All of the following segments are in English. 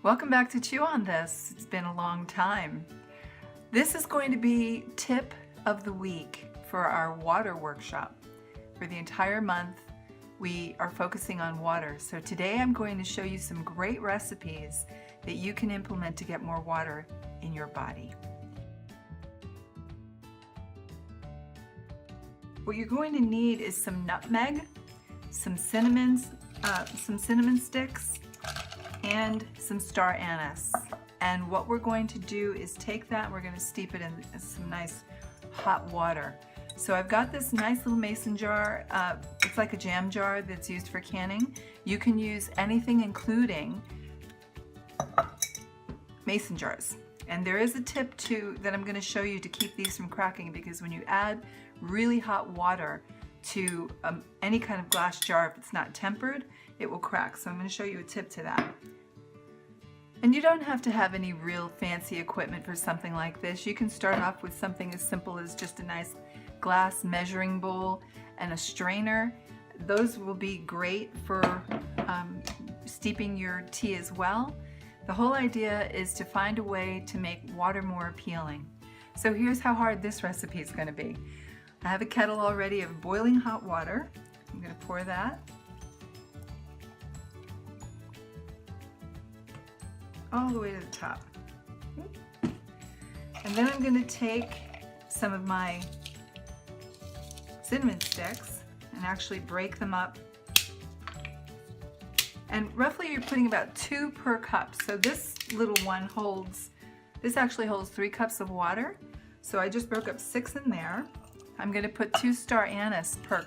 Welcome back to Chew on This. It's been a long time. This is going to be tip of the week for our water workshop. For the entire month, we are focusing on water. So today I'm going to show you some great recipes that you can implement to get more water in your body. What you're going to need is some nutmeg, some cinnamon sticks, and some star anise. And what we're going to do is take that and we're going to steep it in some nice hot water. So I've got this nice little mason jar. It's like a jam jar that's used for canning. You can use anything including mason jars. And there is a tip too that I'm going to show you to keep these from cracking, because when you add really hot water to any kind of glass jar, if it's not tempered, it will crack. So I'm going to show you a tip to that. And you don't have to have any real fancy equipment for something like this. You can start off with something as simple as just a nice glass measuring bowl and a strainer. Those will be great for steeping your tea as well. The whole idea is to find a way to make water more appealing. So here's how hard this recipe is going to be. I have a kettle already of boiling hot water. I'm going to pour that all the way to the top. And then I'm going to take some of my cinnamon sticks and actually break them up. And roughly you're putting about 2 per cup. So this little one actually holds 3 cups of water. So I just broke up 6 in there. I'm going to put 2 star anise per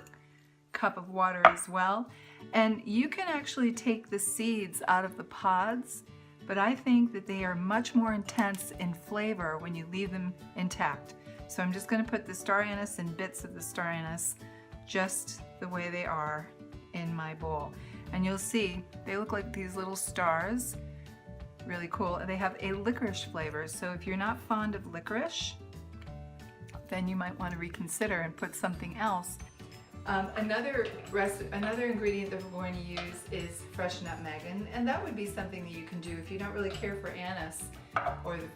cup of water as well. And you can actually take the seeds out of the pods, but I think that they are much more intense in flavor when you leave them intact. So I'm just going to put the star anise and bits of the star anise just the way they are in my bowl. And you'll see they look like these little stars. Really cool. And they have a licorice flavor. So if you're not fond of licorice, then you might want to reconsider and put something else. Another ingredient that we're going to use is fresh nutmeg, and that would be something that you can do if you don't really care for anise or the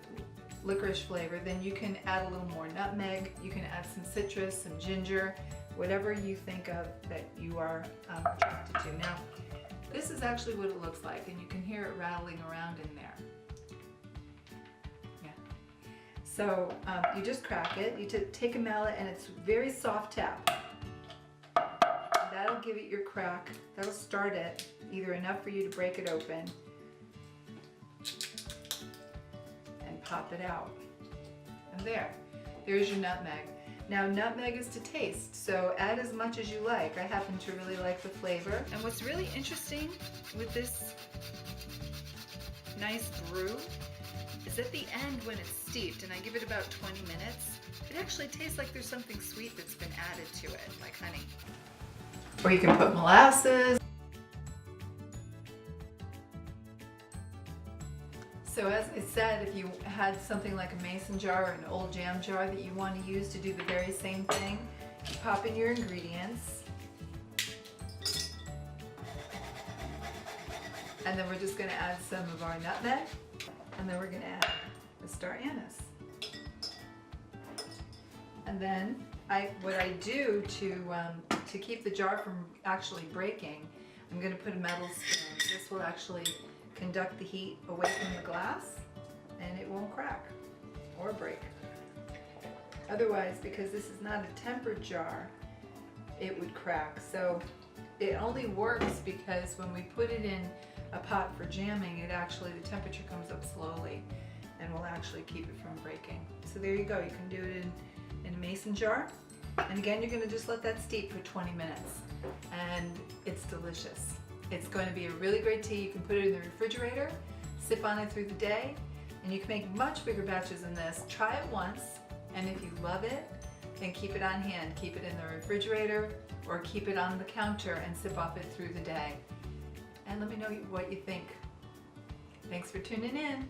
licorice flavor. Then you can add a little more nutmeg, you can add some citrus, some ginger, whatever you think of that you are attracted to. Now, this is actually what it looks like, and you can hear it rattling around in there. Yeah. So you just crack it. You take a mallet, and it's very soft tap. That'll give it your crack. That'll start it, either enough for you to break it open and pop it out. And there's your nutmeg. Now, nutmeg is to taste, so add as much as you like. I happen to really like the flavor. And what's really interesting with this nice brew is at the end when it's steeped, and I give it about 20 minutes, it actually tastes like there's something sweet that's been added to it, like honey. Or you can put molasses. So as I said, if you had something like a mason jar or an old jam jar that you want to use to do the very same thing, you pop in your ingredients. And then we're just going to add some of our nutmeg, and then we're going to add the star anise. And then what I do to keep the jar from actually breaking, I'm going to put a metal spoon. This will actually conduct the heat away from the glass, and it won't crack or break. Otherwise, because this is not a tempered jar, it would crack. So it only works because when we put it in a pot for jamming, the temperature comes up slowly and will actually keep it from breaking. So there you go. You can do it in a mason jar. And again, you're going to just let that steep for 20 minutes, and it's delicious. It's going to be a really great tea. You can put it in the refrigerator, sip on it through the day, and you can make much bigger batches than this. Try it once, and if you love it, then keep it on hand. Keep it in the refrigerator or keep it on the counter and sip off it through the day. And let me know what you think. Thanks for tuning in.